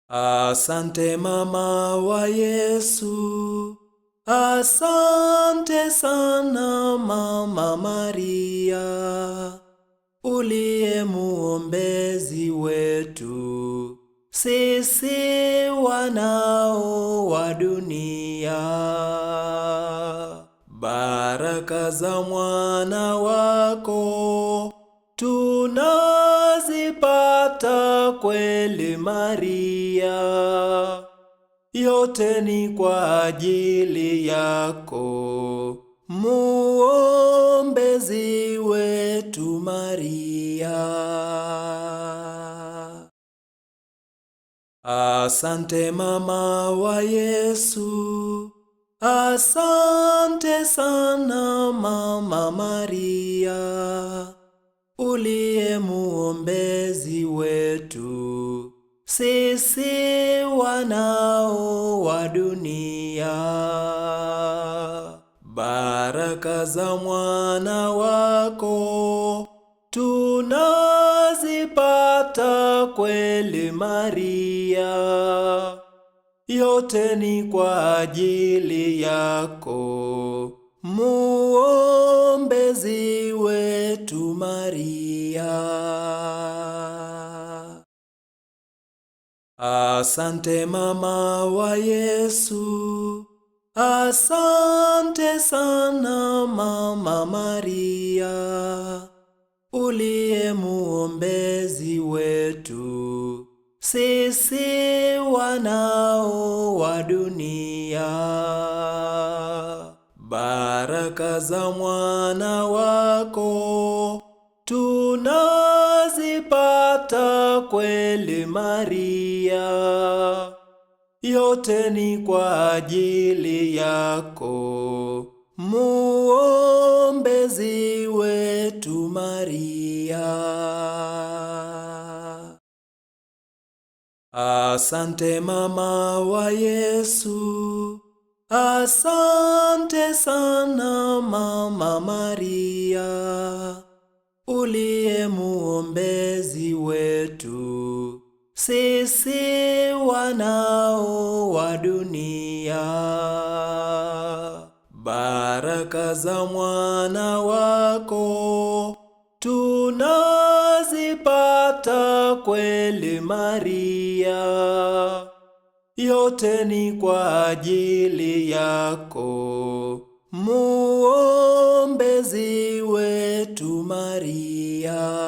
Asante mama wa Yesu, asante sana mama Maria, uliye muombezi wetu sisi wanao wa dunia. Baraka za mwana wako tunazipata kweli Maria, yote ni kwa ajili yako muombezi wetu Maria. Asante mama wa Yesu, asante sana mama Maria, uliye muombezi wetu sisi wanao wa dunia. Baraka za mwana wako tunazipata kweli Maria, yote ni kwa ajili yako muombezi wetu Maria. Asante mama wa Yesu, asante sana mama Maria, uliye muombezi wetu sisi wanao wa dunia. Baraka za mwana wako tunazipata kweli Maria, yote ni kwa ajili yako muombezi wetu Maria. Asante mama wa Yesu, asante sana mama Maria, uliye muombezi wetu sisi wanao wa dunia. Baraka za mwana wako tunazipata kweli Maria, yote ni kwa ajili yako muombezi wetu Maria.